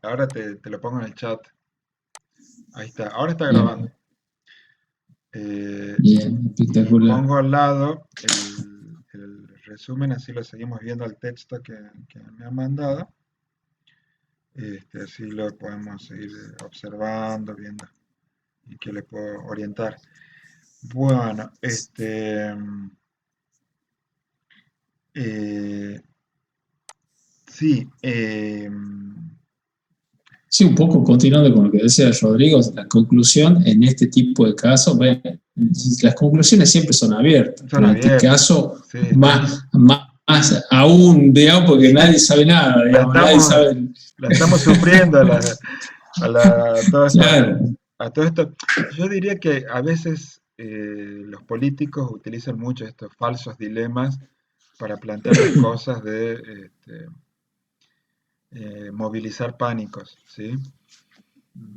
ahora te lo pongo en el chat. Ahí está, ahora está grabando. Bien, bien, Y espectacular. pongo al lado el resumen, así lo seguimos viendo el texto que me han mandado. Así lo podemos seguir observando, viendo y que le puedo orientar. Bueno, eh, sí, Sí, un poco continuando con lo que decía Rodrigo, la conclusión en este tipo de casos, bueno, las conclusiones siempre son abiertas, son pero en este abiertas, caso, sí. más aún, digamos, porque nadie sabe nada, La digamos, nadie estamos, sabe. la estamos sufriendo Claro, a todo esto. Yo diría que a veces los políticos utilizan mucho estos falsos dilemas para plantear las cosas de movilizar pánicos, ¿sí?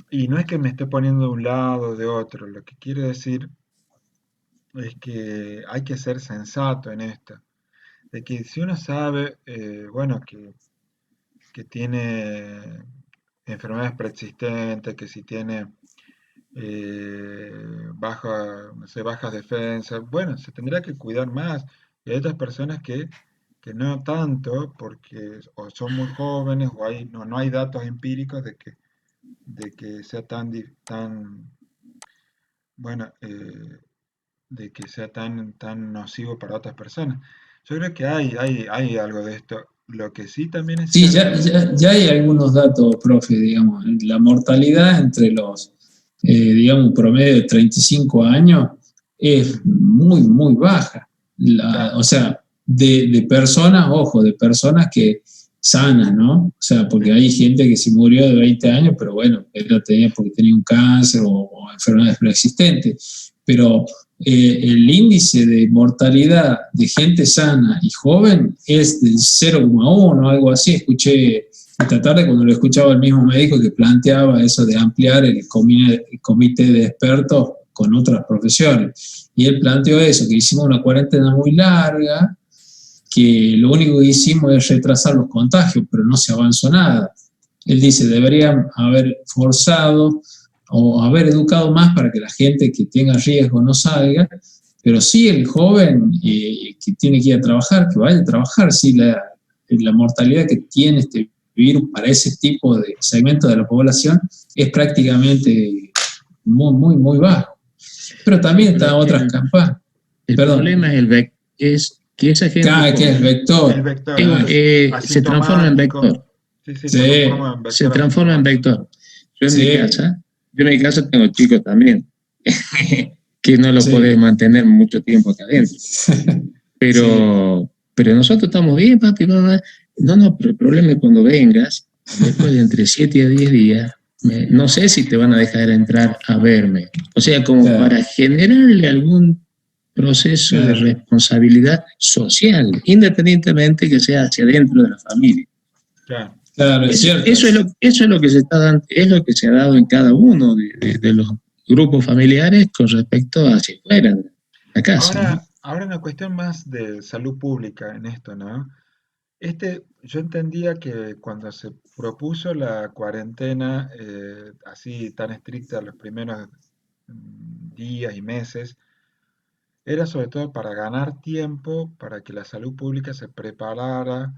Y no es que me esté poniendo de un lado o de otro, lo que quiere decir es que hay que ser sensato en esto, de que si uno sabe, bueno, que tiene enfermedades preexistentes, que si tiene no sé, bajas defensas, bueno, se tendrá que cuidar más. Y hay otras personas que no tanto, porque o son muy jóvenes o no hay datos empíricos de que sea tan bueno, de que sea tan nocivo para otras personas. Yo creo que hay algo de esto. Lo que sí también es sí, cierto, ya hay algunos datos, profe, digamos, la mortalidad entre los, digamos, un promedio de 35 años es mm, muy, muy baja. claro, O sea, de personas, ojo, de personas que sanas, ¿no? O sea, sí, porque hay gente que se murió de 20 años, pero bueno, él lo tenía porque tenía un cáncer o enfermedades preexistentes. Pero el índice de mortalidad de gente sana y joven es del 0,1, algo así. Escuché esta tarde cuando lo escuchaba el mismo médico que planteaba eso de ampliar el comité de expertos con otras profesiones. Y él planteó eso, que hicimos una cuarentena muy larga, que lo único que hicimos es retrasar los contagios, pero no se avanzó nada. Él dice, deberían haber forzado o haber educado más para que la gente que tenga riesgo no salga, pero sí el joven que tiene que ir a trabajar, que vaya a trabajar, sí la mortalidad que tiene este virus para ese tipo de segmento de la población es prácticamente muy, muy, muy bajo. Pero Sí, también pero están otras campañas. el Perdón, problema es que esa gente cada que es joven el vector. vector, se transforma en asintomático, vector, sí, sí, se Sí, transforma en se vector transforma en asintomático. vector. Yo en mi sí, casa, yo en mi casa tengo chicos también, que no lo podés sí. mantener mucho tiempo acá adentro. Sí, Pero nosotros estamos bien, papi, mamá. No, no, pero el problema es cuando vengas, después de entre 7 a 10 días, no sé si te van a dejar entrar a verme. O sea, como claro, para generarle algún proceso de claro. responsabilidad social, independientemente que sea hacia dentro de la familia. Claro, Claro, es cierto. Eso es lo que se está dando, es lo que se ha dado en cada uno de los grupos familiares con respecto hacia afuera de la casa, ¿no? ahora una cuestión más de salud pública en esto, ¿no? Yo entendía que cuando se propuso la cuarentena así tan estricta los primeros días y meses, era sobre todo para ganar tiempo, para que la salud pública se preparara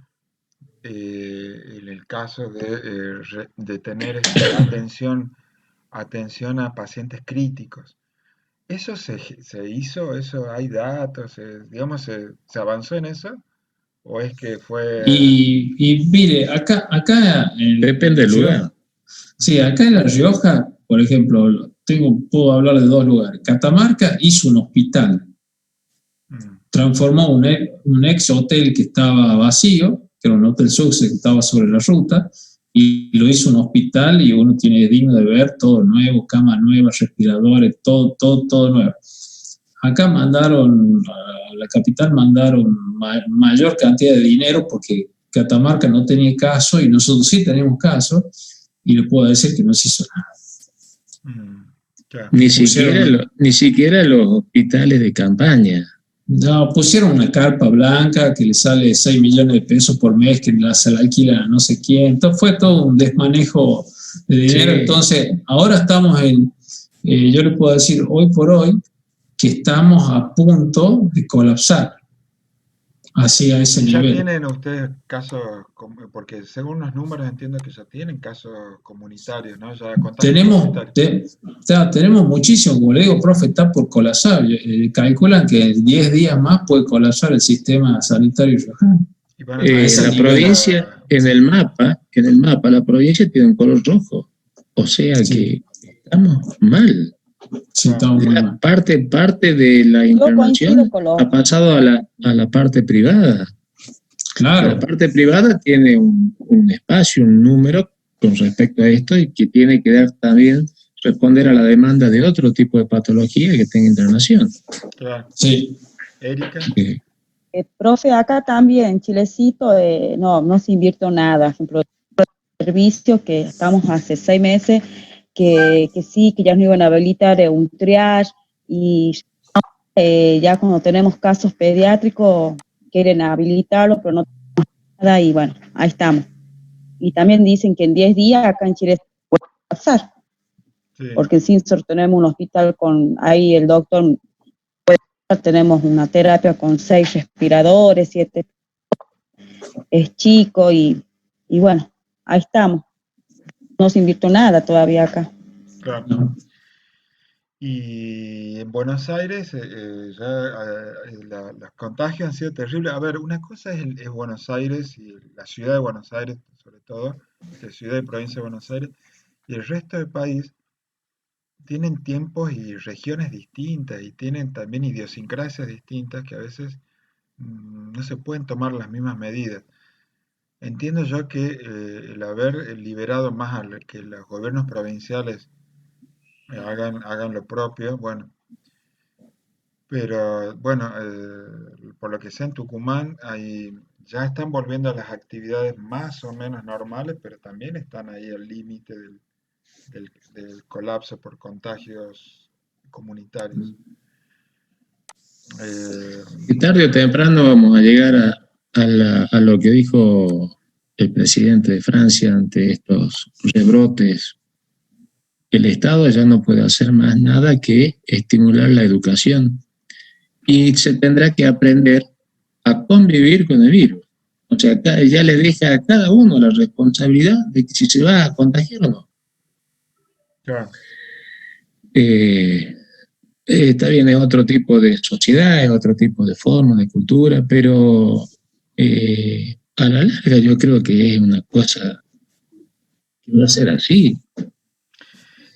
en el caso de tener atención a pacientes críticos. ¿Eso se hizo? ¿Eso hay datos? Digamos, se avanzó en eso? ¿O es que fue... Y mire, acá en Depende La del Rioja, lugar. sí, acá en La Rioja, por ejemplo, puedo hablar de dos lugares. Catamarca hizo un hospital, Mm, transformó un ex hotel que estaba vacío, que era un hotel Sussex que estaba sobre la ruta, y lo hizo un hospital y uno tiene digno de ver todo nuevo, camas nuevas, respiradores, todo nuevo. Acá mandaron, a la capital mandaron mayor cantidad de dinero porque Catamarca no tenía caso y nosotros sí tenemos caso y le puedo decir que no se hizo nada. mm, claro, Ni siquiera, Pusieron, ni siquiera los hospitales de campaña. No, pusieron una carpa blanca que le sale 6 millones de pesos por mes, que se la alquilan a no sé quién. Entonces fue todo un desmanejo de dinero. Sí, Entonces, ahora estamos yo le puedo decir hoy por hoy que estamos a punto de colapsar, así a ese Y ya nivel. tienen ustedes casos, porque según los números entiendo que ya tienen casos comunitarios, ¿no? Ya contagios Tenemos, comunitarios. tenemos muchísimo, como le digo, profe, está por colapsar. Calculan que en 10 días más puede colapsar el sistema sanitario riojano. Y van a A tener que ese la acudir nivel. provincia, a... en el mapa, la provincia tiene un color rojo. O sea Sí, que estamos mal. sí, Claro, estamos muy La mal. parte de la Yo coincido internación con los, ha pasado a la parte privada. La Claro, parte privada tiene un espacio, un número con respecto a esto y que tiene que dar también responder a la demanda de otro tipo de patología que tenga internación. claro. sí. Erika, Eh, profe, acá también en Chilecito no se invirtió nada. Por ejemplo, servicios que estamos hace 6 meses que sí, que ya nos iban a habilitar un triage y ya cuando tenemos casos pediátricos quieren habilitarlo, pero no nada y bueno, ahí estamos. Y también dicen que en 10 días acá en Chile puede pasar, sí, porque en Sinsor tenemos un hospital ahí el doctor, tenemos una terapia con 6 respiradores, 7 es chico y bueno, ahí estamos. No se invirtió nada todavía acá. claro. No. Y en Buenos Aires los contagios han sido terribles. A ver, una cosa es Buenos Aires y la ciudad de Buenos Aires, sobre todo, la ciudad y provincia de Buenos Aires, y el resto del país tienen tiempos y regiones distintas y tienen también idiosincrasias distintas que a veces no se pueden tomar las mismas medidas. Entiendo yo que el haber liberado más a que los gobiernos provinciales hagan lo propio, bueno, pero bueno, por lo que sé en Tucumán, ya están volviendo a las actividades más o menos normales, pero también están ahí al límite del colapso por contagios comunitarios. Eh, y tarde o temprano vamos a llegar a lo que dijo el presidente de Francia ante estos rebrotes. El Estado ya no puede hacer más nada que estimular la educación y se tendrá que aprender a convivir con el virus. O sea, ya le deja a cada uno la responsabilidad de que si se va a contagiar o no. claro, Eh, Está bien, es otro tipo de sociedad, es otro tipo de forma, de cultura, pero a la larga yo creo que es una cosa que va a ser así.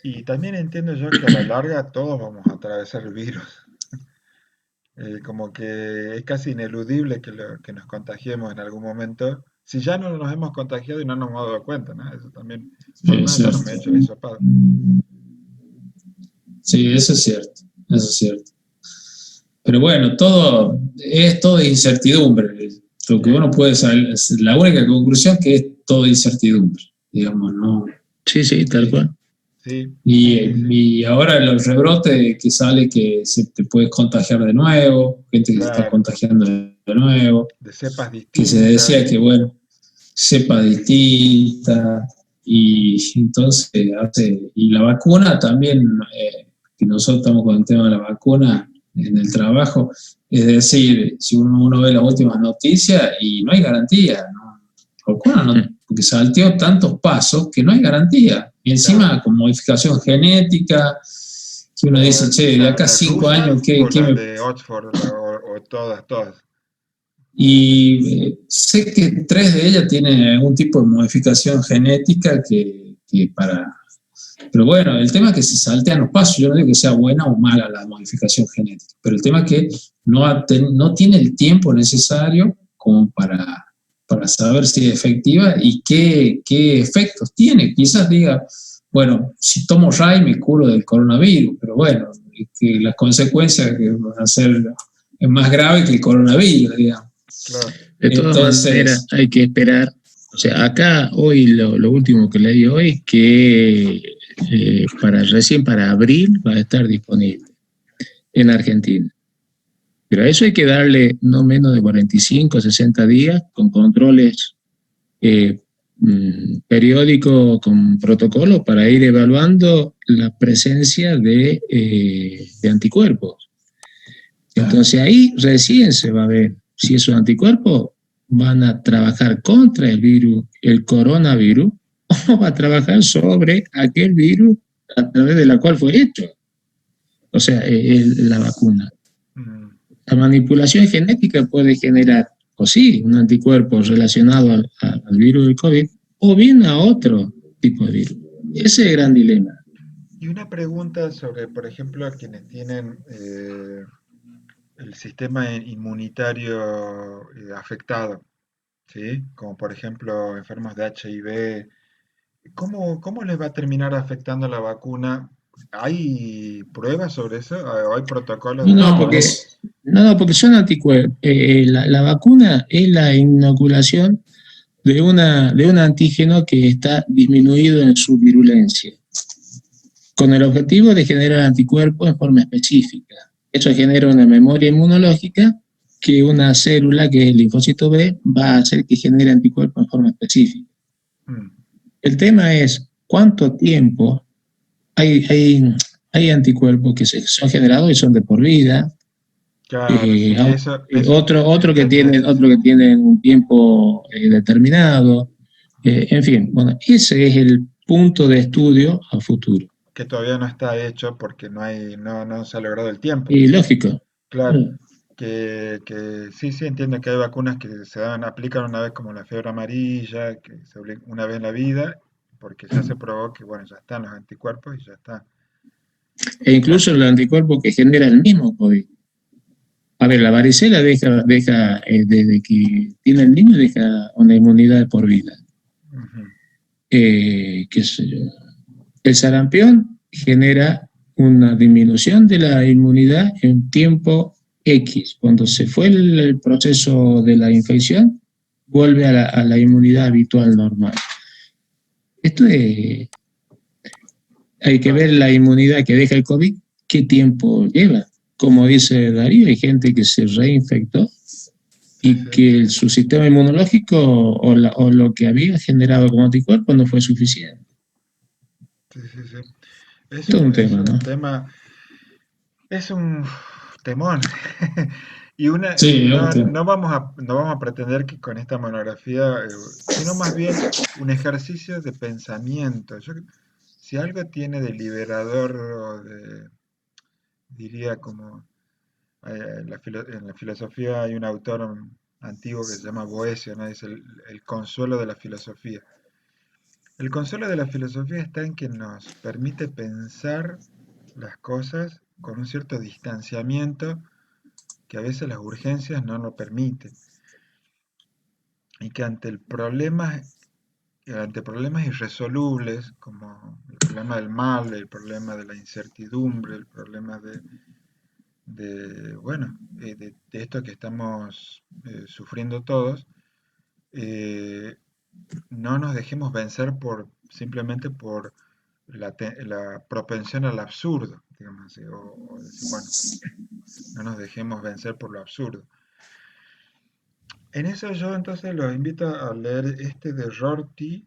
y también entiendo yo que a la larga todos vamos a atravesar el virus. Como que es casi ineludible que nos contagiemos en algún momento. Si ya no nos hemos contagiado y no nos hemos dado cuenta, ¿no? Eso también, por lo Sí, es menos yo no cierto. me he hecho el hisopado. Sí, eso es cierto. Eso es cierto. Pero bueno, todo incertidumbre. Lo que Sí, uno puede saber, la única conclusión que es todo incertidumbre, digamos, ¿no? Sí, sí, tal Eh, cual. sí, sí, sí, y ahora los rebrotes que sale que se te puedes contagiar de nuevo, gente que se está claro. contagiando de nuevo, De cepas que se distintas. decía que, bueno, cepa distinta, y entonces y la vacuna también, que nosotros estamos con el tema de la vacuna en el trabajo, es decir, si uno ve las últimas noticias y no hay garantía, ¿no? Vacuna no, porque salteó tantos pasos que no hay garantía, y Claro. encima con modificación genética, que uno dice, che, de acá Las 5 años, rusas o ¿qué las me de Oxford o todas, todas? Y sé que 3 de ellas tienen algún tipo de modificación genética que para... Pero bueno, el tema es que se saltean los pasos. Yo no digo que sea buena o mala la modificación genética, pero el tema es que no tiene el tiempo necesario como para saber si es efectiva y qué efectos tiene. Quizás diga, bueno, si tomo RAI me curo del coronavirus, pero bueno, que las consecuencias que van a ser es más grave que el coronavirus, digamos. Claro, De todas maneras, Entonces, hay que esperar. O sea, acá hoy lo último que leí hoy, que recién para abril va a estar disponible en Argentina. Pero a eso hay que darle no menos de 45, 60 días con controles eh, periódicos, con protocolos para ir evaluando la presencia de anticuerpos. Entonces ahí recién se va a ver si esos anticuerpos van a trabajar contra el virus, el coronavirus, o va a trabajar sobre aquel virus a través de la cual fue hecho, o sea, la vacuna. Mm, La manipulación genética puede generar, o sí, un anticuerpo relacionado al virus del COVID, o bien a otro tipo de virus. Ese es el gran dilema. Y una pregunta sobre, por ejemplo, a quienes tienen el sistema inmunitario afectado, ¿sí? Como por ejemplo enfermos de HIV. ¿Cómo les va a terminar afectando la vacuna? ¿Hay pruebas sobre eso? ¿O hay protocolos de No, trabajo? porque son anticuerpos. La vacuna es la inoculación de un antígeno que está disminuido en su virulencia, con el objetivo de generar anticuerpos en forma específica. Eso genera una memoria inmunológica que una célula, que es el linfocito B, va a hacer que genere anticuerpos en forma específica. Mm, El tema es cuánto tiempo hay, hay, hay anticuerpos que son generados y son de por vida. claro, sí, Otro que tienen un tiempo determinado. En fin, bueno, ese es el punto de estudio a futuro. que todavía no está hecho porque no se ha logrado el tiempo. Y lógico. Claro, que sí, sí, entiendo que hay vacunas que aplican una vez como la fiebre amarilla, que se aplica una vez en la vida, porque ya se probó que, bueno, ya están los anticuerpos y ya está. E Claro. incluso el anticuerpo que genera el mismo COVID. A ver, la varicela desde que tiene el niño, deja una inmunidad de por vida. Ujú. Qué sé yo. El sarampión genera una disminución de la inmunidad en tiempo X. Cuando se fue el proceso de la infección, vuelve a la inmunidad habitual normal. Esto es, hay que Claro. ver la inmunidad que deja el COVID, qué tiempo lleva. Como dice Darío, hay gente que se reinfectó Sí, y sí, que su sistema inmunológico o lo que había generado como anticuerpo no fue suficiente. sí, sí, sí. Esto es un Es tema, ¿no? un tema, es un temón. Y Sí, no, otro. no vamos a pretender que con esta monografía, sino más bien un ejercicio de pensamiento. Si algo tiene de liberador o diría como en la filosofía hay un autor antiguo que se llama Boecio, ¿no? Es el consuelo de la filosofía. El consuelo de la filosofía está en que nos permite pensar las cosas con un cierto distanciamiento que a veces las urgencias no lo permiten y que ante problemas irresolubles como el problema del mal, el problema de la incertidumbre, el problema bueno, de esto que estamos sufriendo todos, eh, no nos dejemos vencer simplemente por la propensión al absurdo, digamos así, o decir, bueno, no nos dejemos vencer por lo absurdo. En eso yo entonces los invito a leer este de Rorty.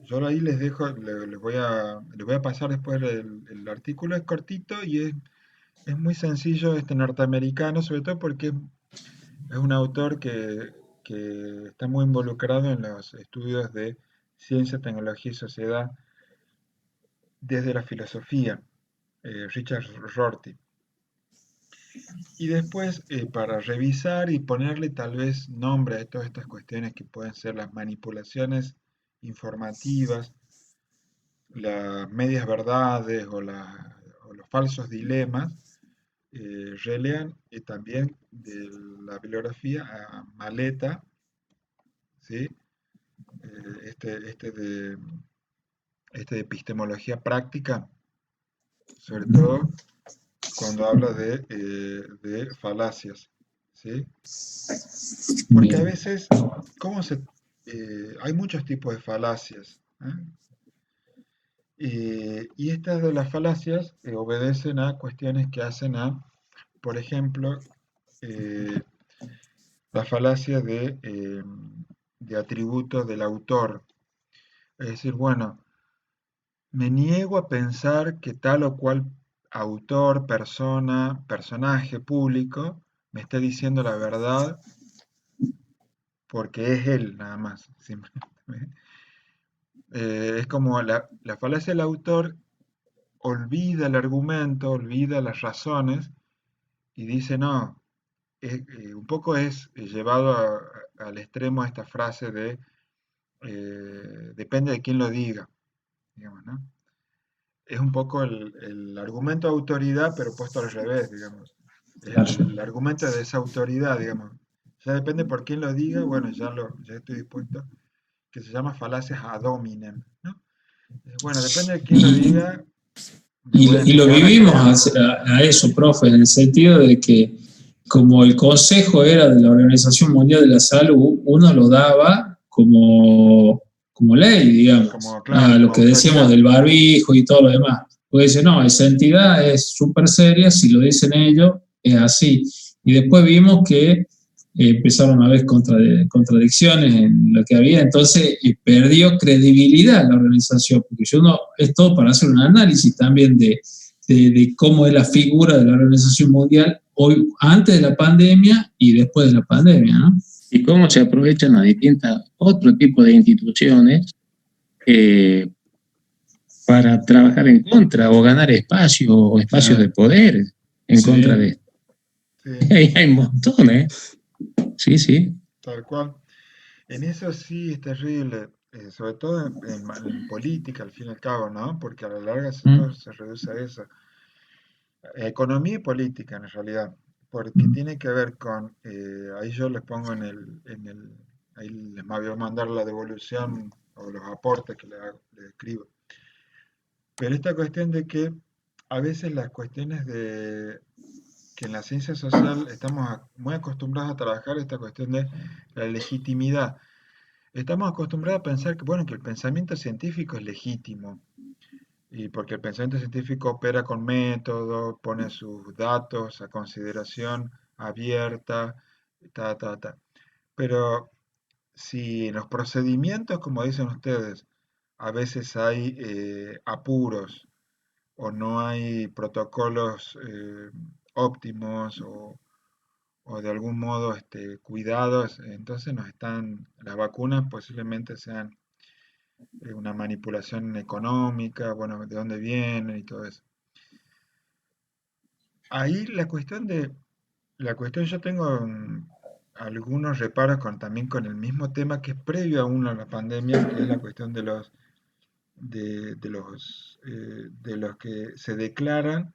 Yo ahí les dejo, les voy a pasar después el artículo, es cortito y es muy sencillo, este norteamericano, sobre todo porque es un autor que está muy involucrado en los estudios de ciencia, tecnología y sociedad desde la filosofía, Richard Rorty. Y después, para revisar y ponerle tal vez nombre a todas estas cuestiones que pueden ser las manipulaciones informativas, las medias verdades o los falsos dilemas, relean también de la bibliografía a Maleta, ¿sí? Eh, este, este de, este de epistemología práctica, sobre todo cuando habla de falacias, ¿sí? Porque a Bien. veces, hay muchos tipos de falacias, ¿eh? Y estas de las falacias obedecen a cuestiones que hacen a por ejemplo, eh, la falacia de atributo del autor. Es decir, bueno, me niego a pensar que tal o cual autor, persona, personaje público me esté diciendo la verdad porque es él nada más. Simplemente. Es como la falacia del autor olvida el argumento, olvida las razones y dice, no, un poco es llevado al extremo esta frase de depende de quién lo diga, digamos, ¿no? Es un poco el argumento de autoridad, pero puesto al revés, digamos. Claro. El argumento de esa autoridad, digamos. Ya depende por quién lo diga, bueno, ya estoy dispuesto, que se llama falacias ad hominem, ¿no? Bueno, depende de quién lo Y, diga, me voy a y lo negar a vivimos creerlo. a eso, profe, en el sentido de que como el consejo era de la Organización Mundial de la Salud, uno lo daba como ley, digamos, Como, a claro, lo como que decíamos autoridad. del barbijo y todo lo demás. Porque dice, no, esa entidad es súper seria, si lo dicen ellos, es así. Y después vimos que empezaron a haber contradicciones en lo que había, entonces perdió credibilidad la organización, porque si uno, es todo para hacer un análisis también de cómo es la figura de la Organización Mundial hoy, antes de la pandemia y después de la pandemia, ¿no? Y cómo se aprovechan a distintas, otro tipo de instituciones eh, para trabajar en contra o ganar espacio o espacios de poder en contra de Sí, esto. Sí, Ahí hay un montón, ¿eh? Sí, sí. tal cual. En eso sí es terrible, sobre todo en política, al fin y al cabo, ¿no? Porque a la larga todo Mm. se reduce a eso. Economía y política, en realidad, porque tiene que ver con, ahí yo les pongo ahí les voy a mandar la devolución o los aportes que le escribo. Pero esta cuestión de que a veces las cuestiones que en la ciencia social estamos muy acostumbrados a trabajar, esta cuestión de la legitimidad. Estamos acostumbrados a pensar que, bueno, que el pensamiento científico es legítimo, y porque el pensamiento científico opera con método, pone sus datos a consideración abierta, ta, ta, ta. Pero si en los procedimientos, como dicen ustedes, a veces hay apuros o no hay protocolos óptimos o de algún modo cuidados, entonces las vacunas posiblemente sean una manipulación económica, bueno, de dónde vienen y todo eso. Ahí yo tengo algunos reparos también con el mismo tema que es previo aún a la pandemia, que es la cuestión de los que se declaran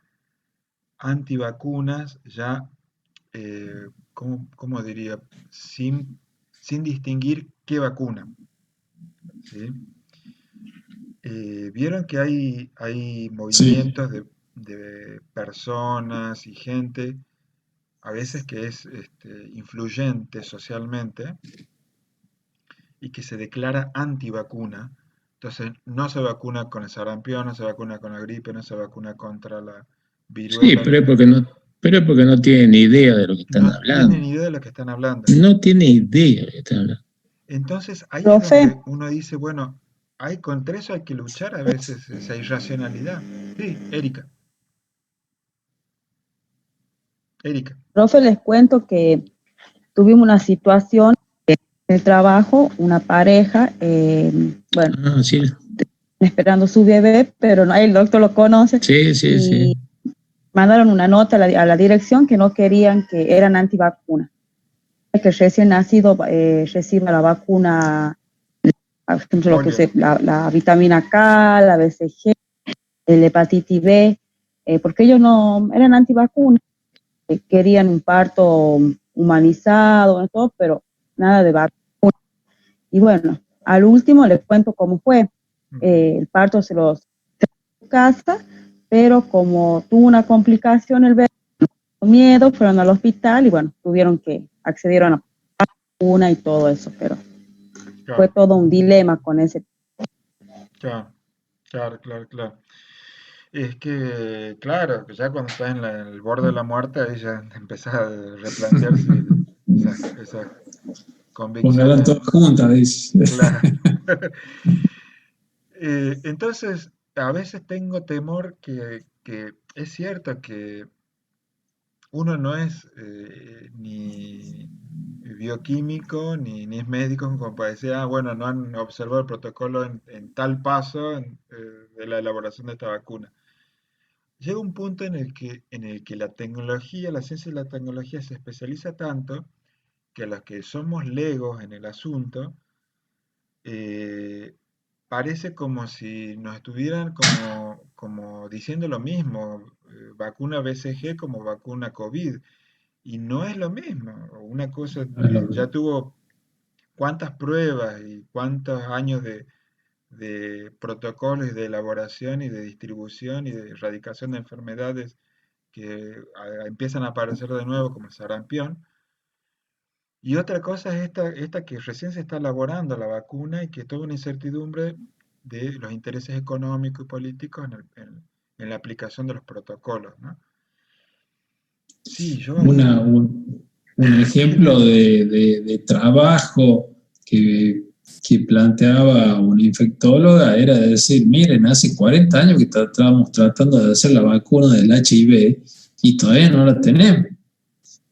antivacunas ya, ¿cómo diría? Sin distinguir qué vacuna, ¿sí? Vieron que hay sí. movimientos de personas y gente, a veces que es influyente socialmente y que se declara antivacuna. Entonces no se vacuna con el sarampión, no se vacuna con la gripe, no se vacuna contra la Sí, viruela, pero es porque no tienen idea de lo que están no tienen hablando. idea de lo que están hablando. No tiene idea de lo que están hablando. Entonces ahí es Profe, donde uno dice, bueno, contra eso hay que luchar a veces, esa irracionalidad. Sí, Erika. profe, les cuento que tuvimos una situación en el trabajo, una pareja, bueno, Ah, sí, esperando su bebé, pero no, el doctor lo conoce, sí, sí, sí. y mandaron una nota a la dirección que no querían, que eran antivacunas, que recién nacido reciba la vacuna, por ejemplo, lo que Polio. se, la vitamina K, la BCG, el hepatitis B, porque ellos no eran antivacunas, querían un parto humanizado, ¿no? Todo, pero nada de vacuna. Y bueno, al último les cuento cómo fue. Ujú. El parto se los en casa, pero como tuvo una complicación el bebé, miedo, fueron al hospital y bueno, tuvieron que acceder a una vacuna y todo eso, pero fue Claro, todo un dilema con ese. claro, claro, claro, claro. Es que, claro, que ya cuando estás en el borde de la muerte, ahí ya empezás a replantear si esas Pónganlas convicciones, todas juntas, dice. claro. Entonces, a veces tengo temor que es cierto que uno no es ni bioquímico ni es médico como para decir, ah, bueno, no han observado el protocolo en tal paso de la elaboración de esta vacuna. Llega un punto en el que la tecnología, la ciencia y la tecnología se especializa tanto que a los que somos legos en el asunto, eh, parece como si nos estuvieran como diciendo lo mismo, vacuna BCG como vacuna COVID, y no es lo mismo. Una cosa ya tuvo cuántas pruebas y cuántos años de protocolos y de elaboración y de distribución y de erradicación de enfermedades que empiezan a aparecer de nuevo como el sarampión. Y otra cosa es esta que recién se está elaborando la vacuna y que es toda una incertidumbre de los intereses económicos y políticos en la aplicación de los protocolos, ¿no? Sí, yo... Un ejemplo de trabajo que, que planteaba una infectóloga era decir, miren, hace 40 años que estábamos tratando de hacer la vacuna del HIV y todavía no la tenemos.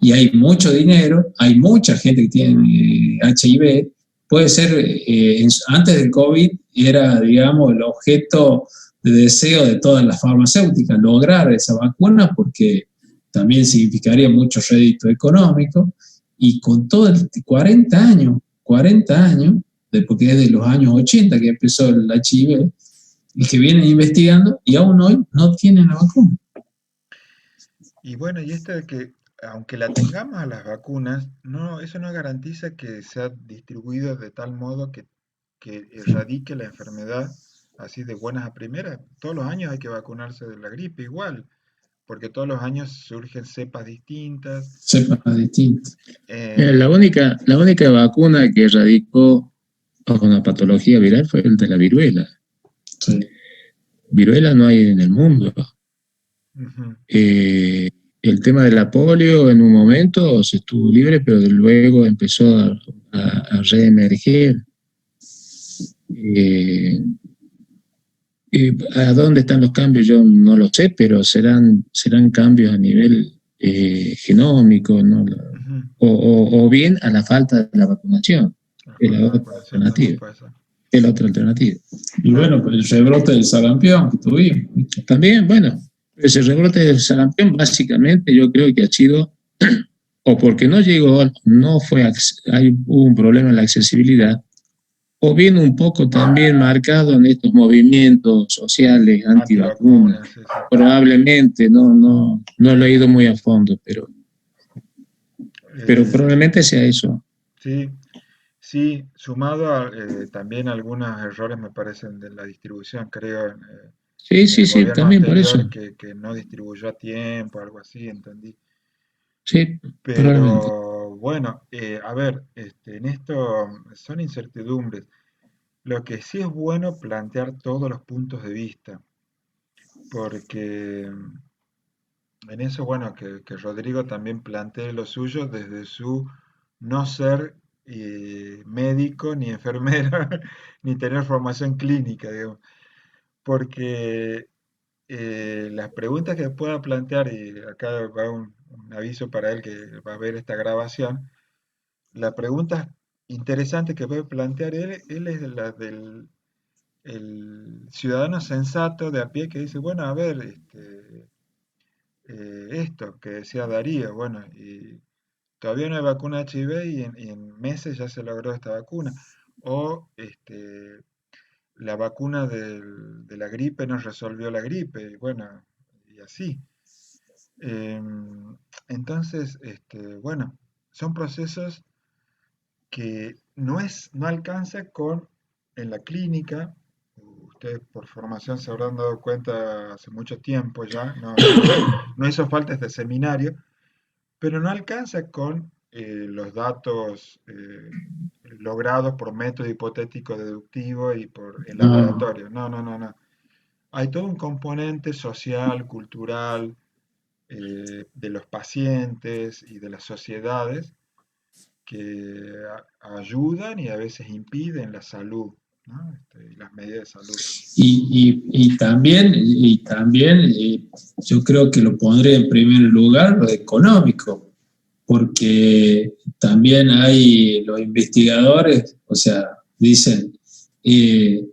Y hay mucho dinero, hay mucha gente que tiene HIV. Puede ser, antes del COVID era, digamos, el objeto de deseo de todas las farmacéuticas lograr esa vacuna porque también significaría mucho rédito económico. Y con todo el 40 años, porque es de los años 80 que empezó el HIV, y que vienen investigando y aún hoy no tienen la vacuna. Y bueno, y esto de que aunque la tengamos a las vacunas, no, eso no garantiza que sea distribuido de tal modo que erradique la enfermedad así de buenas a primeras. Todos los años hay que vacunarse de la gripe igual, porque todos los años surgen cepas distintas. Sepas distinto. Mira, eh, la única vacuna que erradicó una patología viral fue el de la viruela. Sí. Viruela no hay en el mundo. Ujú. El tema de la polio en un momento se estuvo libre, pero luego empezó a reemerger. Eh, ¿A dónde están los cambios? Yo no lo sé, pero serán cambios a nivel genómico, ¿no? Ujú. O bien a la falta de la vacunación. La Es la falta de otra vacunación también alternativa. puede ser. Es la otra alternativa. Y bueno, pues el rebrote del sarampión que tuvimos. También, bueno, ese rebrote del sarampión básicamente yo creo que ha sido o porque no llegó, no fue, hubo un problema en la accesibilidad, o bien un poco también marcado en estos movimientos sociales antivacunas. Antivacunas, sí, sí. Probablemente, no lo he ido muy a fondo, pero Eh, probablemente sea eso. sí, sí, sumado a también algunos errores me parecen de la distribución, creo, Sí, en sí, el sí, gobierno también por eso. anterior que no distribuyó a tiempo, algo así, entendí. Sí, probablemente. Pero bueno, a ver, en esto son incertidumbres. Lo que sí es bueno plantear todos los puntos de vista, porque en eso, bueno, que Rodrigo también plantee lo suyo desde su no ser médico ni enfermero, ni tener formación clínica, digamos. Porque las preguntas que pueda plantear, y acá va un aviso para él que va a ver esta grabación, la pregunta interesante que puede plantear él es la del el ciudadano sensato de a pie que dice, bueno, a ver, esto que decía Darío, bueno, y todavía no hay vacuna HIV y en meses ya se logró esta vacuna. O la vacuna de la gripe nos resolvió la gripe, y bueno, y así. Entonces, bueno, son procesos que no alcanza con en la clínica. Ustedes por formación se habrán dado cuenta hace mucho tiempo ya, no hizo falta este seminario, pero no alcanza con los datos logrados por método hipotético deductivo y por el No, laboratorio. No, no, no, no. hay todo un componente social, cultural, de los pacientes y de las sociedades que ayudan y a veces impiden la salud, ¿no? Y las medidas de salud. Y también yo creo que lo pondré en primer lugar lo económico, porque también hay los investigadores, o sea, dicen, eh,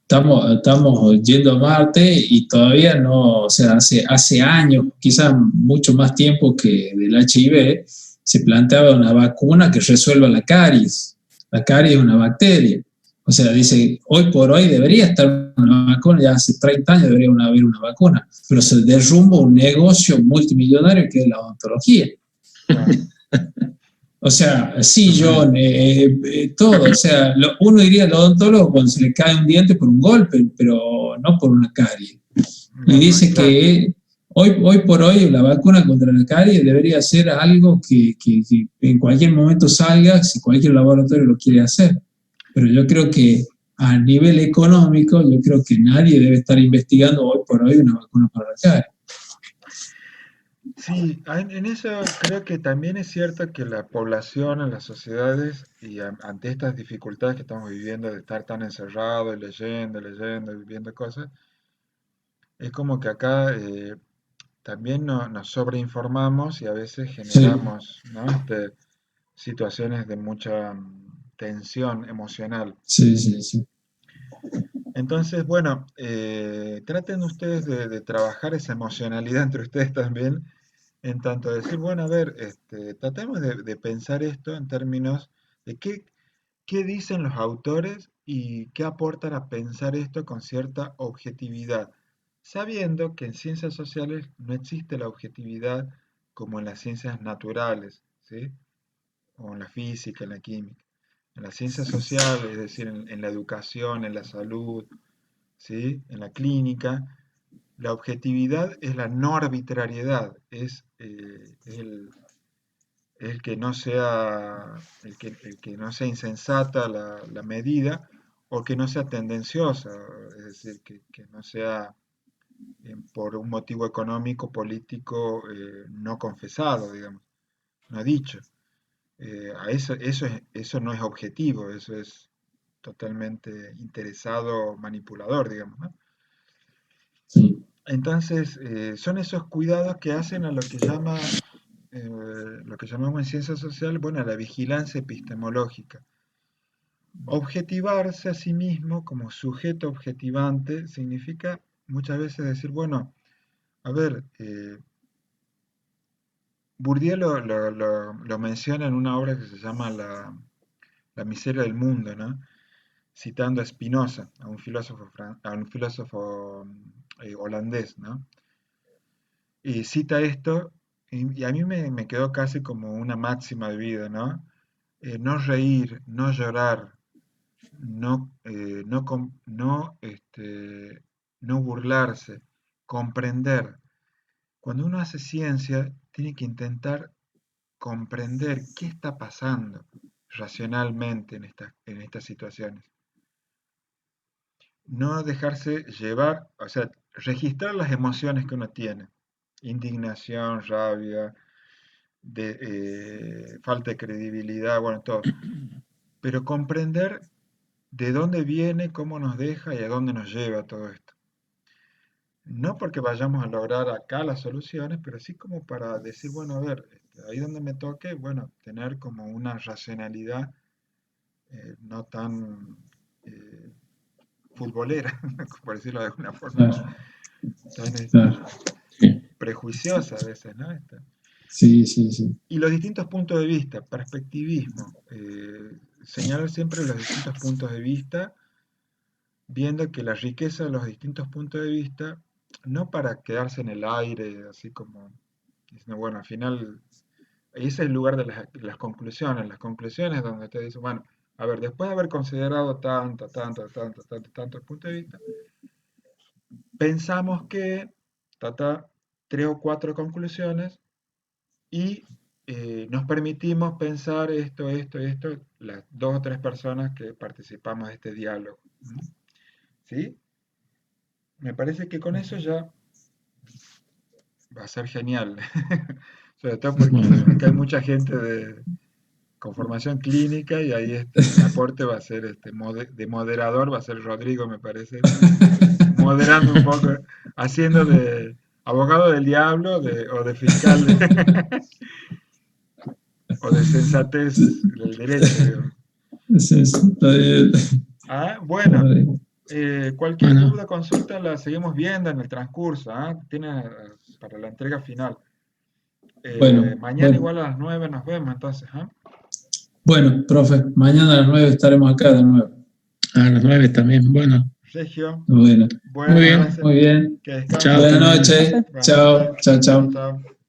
estamos yendo a Marte y todavía no, o sea, hace años, quizás mucho más tiempo que del HIV, se planteaba una vacuna que resuelva la caries. La caries es una bacteria. O sea, dice, hoy por hoy debería estar una vacuna, ya hace 30 años debería haber una vacuna, pero se derrumba un negocio multimillonario que es la odontología. Claro. O sea, sillón, todo. O sea, uno iría al odontólogo cuando se le cae un diente por un golpe, pero no por una carie. Y dice Claro. que hoy por hoy la vacuna contra la carie debería ser algo que en cualquier momento salga si cualquier laboratorio lo quiere hacer. Pero yo creo que a nivel económico, yo creo que nadie debe estar investigando hoy por hoy una vacuna para la carie. Sí, en eso creo que también es cierto que la población, en las sociedades, y ante estas dificultades que estamos viviendo de estar tan encerrados, y leyendo, y viendo cosas, es como que acá también nos sobreinformamos y a veces Sí, generamos, ¿no? Situaciones de mucha tensión emocional. sí, sí, sí. Entonces, bueno, traten ustedes de trabajar esa emocionalidad entre ustedes también, en tanto decir, bueno, a ver, tratemos de pensar esto en términos de qué dicen los autores y qué aportan a pensar esto con cierta objetividad, sabiendo que en ciencias sociales no existe la objetividad como en las ciencias naturales, ¿sí? O en la física, en la química. En las ciencias sociales, es decir, en la educación, en la salud, ¿sí? En la clínica, la objetividad es la no arbitrariedad, es el que no sea, el que no sea insensata la medida o que no sea tendenciosa, es decir, que no sea por un motivo económico, político, no confesado, digamos, no dicho. Eso no es objetivo, eso es totalmente interesado, manipulador, digamos, ¿no? Sí. Entonces, son esos cuidados que hacen a eh, lo que llamamos en ciencia social, bueno, a la vigilancia epistemológica. Objetivarse a sí mismo como sujeto objetivante significa muchas veces decir, bueno, a ver, Bourdieu lo menciona en una obra que se llama La miseria del mundo, ¿no? Citando a Spinoza, a un filósofo holandés, ¿no? Y cita esto, y a mí me quedó casi como una máxima de vida, ¿no? No reír, no llorar, no burlarse, comprender. Cuando uno hace ciencia, tiene que intentar comprender qué está pasando racionalmente en estas situaciones. No dejarse llevar, o sea, registrar las emociones que uno tiene. Indignación, rabia, falta de credibilidad, bueno, todo. Pero comprender de dónde viene, cómo nos deja y a dónde nos lleva todo esto. No porque vayamos a lograr acá las soluciones, pero sí como para decir, bueno, a ver, ahí donde me toque, bueno, tener como una racionalidad no tan eh, futbolera, por decirlo de alguna forma, Claro, tan claro. prejuiciosa a veces, ¿no? Sí, sí, sí. Y los distintos puntos de vista, perspectivismo, señalar siempre los distintos puntos de vista, viendo que la riqueza de los distintos puntos de vista, no para quedarse en el aire, así como, diciendo, bueno, al final, ese es el lugar de las conclusiones donde te dice, bueno, a ver, después de haber considerado tantos puntos de vista, pensamos que, tres o cuatro conclusiones y nos permitimos pensar esto, las dos o tres personas que participamos de este diálogo. ¿Sí? me parece que con eso ya va a ser genial. Sobre todo porque Bueno, acá hay mucha gente con formación clínica y ahí el aporte va a ser de moderador, va a ser Rodrigo, me parece, moderando un poco, haciendo de abogado del diablo o de fiscal o de sensatez del derecho, digamos. Sí, sí, está bien. Bueno, cualquier bueno, duda, consulta, la seguimos viendo en el transcurso. Tiene para la entrega final. Bueno, Mañana bueno, igual a las 9 nos vemos entonces. bueno, profe, mañana a las 9 estaremos acá de nuevo. a las 9 también. Bueno, Sergio, Bueno, muy bueno, bien. gracias. muy bien. Que descanse. Chao, hasta Buenas mañana. noches. Buenas Chao, noches. chao, Chao, chao. chao.